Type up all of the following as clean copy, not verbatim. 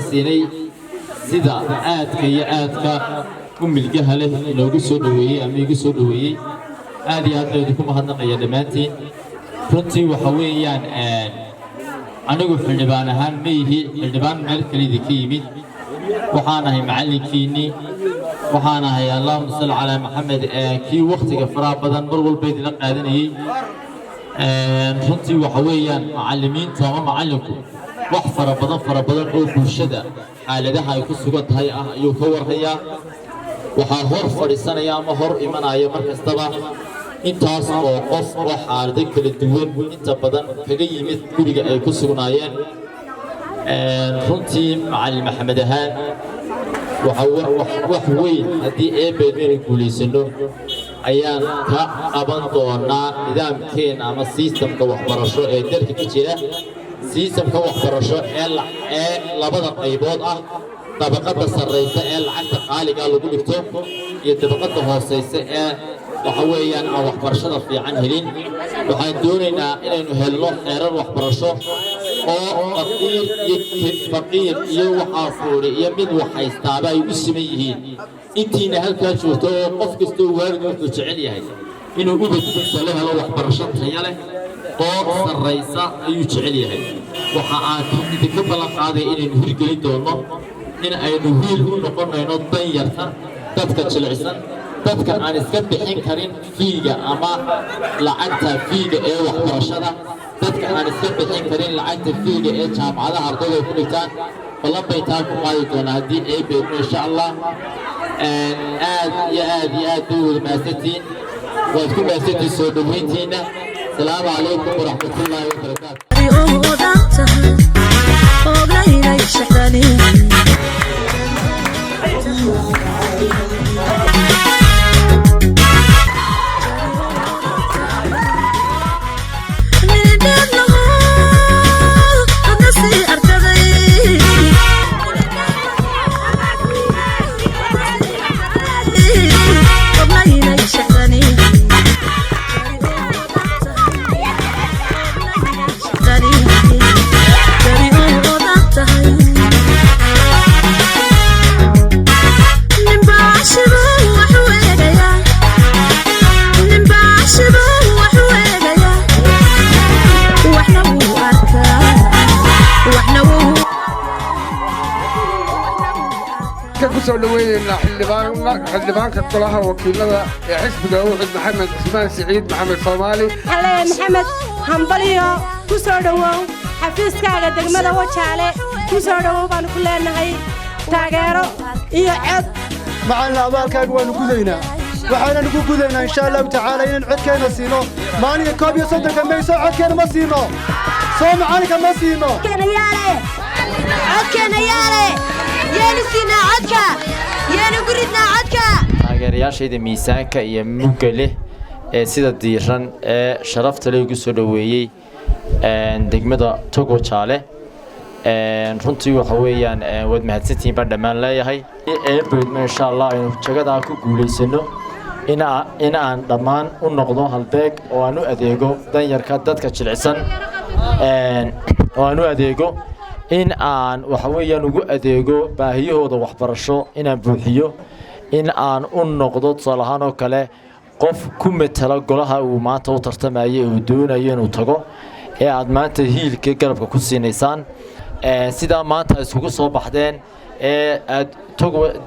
siinay sida aadka iyo aadka u milgaha leh inoogu soo dhaweeyey ama igu soo dhaweeyey aad iyo aad idinku mahadnaqaya dhammaantiin runtii waxa weeyaan anigu xildhibaan ahaan ma yihi xildhibaan meel kale idinka yimid waxaan ahay macallinkiinnii waxaan ahay allahumma salli calaa maxamed kii wakhtiga faraha badan mar walba idinla qaadanayey runtii waxa weeyaan macallimiintu ama macallinku wax fara badan oo bulshada xaaladaha ay ku sugan tahay ah ayuu ka warhayaa waxaa hor fadhiisanaya ama hor imanaya mar kastaba intaas oo qof oo xaalado kala duwan inta badan kaga yimid guriga ay ku sugnaayeen runtii macallin maxamed ahaan wax weyn haddii eebeedmaynu guulaysano ayaan ka qaban doonaa nidaamkeena ama sistamka waxbarasho ee dalka ka jira sistamka waxbarasho ee labada qaybood ah dabaqada sarreysa ee lacagta qaaliga lagu dhigto iyo dabaqada hooseysa ee waxa weeyaan aan waxbarashada fiican helin waxaan doonaynaa inaynu helno xeerar waxbarasho oo faqiir iyo waxaa fuuri iyo mid waxhaystaaba ay u siman yihiin intiina halkaa joogto oo qof kastoo waalid wuxuu jecel yahay inuu ubadkiisa la helo waxbarasho tayo leh oo sarreysa ayuu jecel yahay waxa aan idinka ballan qaaday inaynu hirgelin doono in aynu hiil u noqonayno danyarta dadka jilicsan dadka aan iska bixin karin fiiga ama lacagta fiiga ee waxbarashada dadka aan iska bixin karin lacagta fiiga ee jaamacadaha ardayda ku dhigtaan ballan bay taa ku qaadi doonaa haddii ay beedno insha allah aad iyo aad bay wada mahadsantiin waad ku mahadsantiin soo dhaweyntiina asalaamu calaykum waraxmatullaahi wabarakaatu kusoo dhaweynayna xildhibaanka golaha wakiilada ee xisbiga uxud maxamed cismaan siciid maxamed Soomaali maxamed hambaliyo kusoo dhawow xafiiskaaga degmada Wajaale kusoo dhawow baan ku leenahay taageero iyo cod macallin abaalkaaga waanu gudaynaa waxaanu ku gudaynaa insha Allah tacaala inaan codkeena siino maalinka 31 May soo codkeena ma siino soo macallinka ma siino codkeena yaale يانسينا عدكا يانقردنا عدكا taageerayaashayda miisaanka iyo mugga leh ee sida diiran ee sharafta leh ugu soo dhaweeyay degmada Togo Jaale runtii waxa weeyaan wad mahadsantiin baan dhamaan leeyahay eebeedna insha Allah aynu jagada ku guuleysano in aan dhamaan u noqdo halbeeg oo aan u adeego danyarka dadka jilicsan oo aan u adeego in aan waxa weeyaan ugu adeego baahiyahooda waxbarasho inaan buuxiyo in aan u noqdo salahan oo kale qof ku metela golaha uu maanta u tartamayay uu doonayo inuu tago ee aad maanta hiilka garabka ku siinaysaan sida maanta isugu soo baxdeen ee aad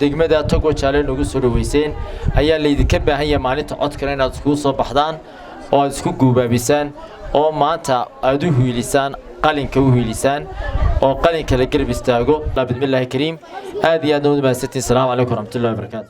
degmada Togo Jaale ugu soo dhaweyseen ayaa la idinka baahan yahay maalinta codkana inaad isku soo baxdaan oo aad isku guubaabisaan oo maanta aad u hiilisaan qalinka u hiilisaan oo qalinka la garab istaago bismillaahi kariim aad iyo aad u mahadsantiin salaamu calaykum waraxmatullaahi wabarakaatu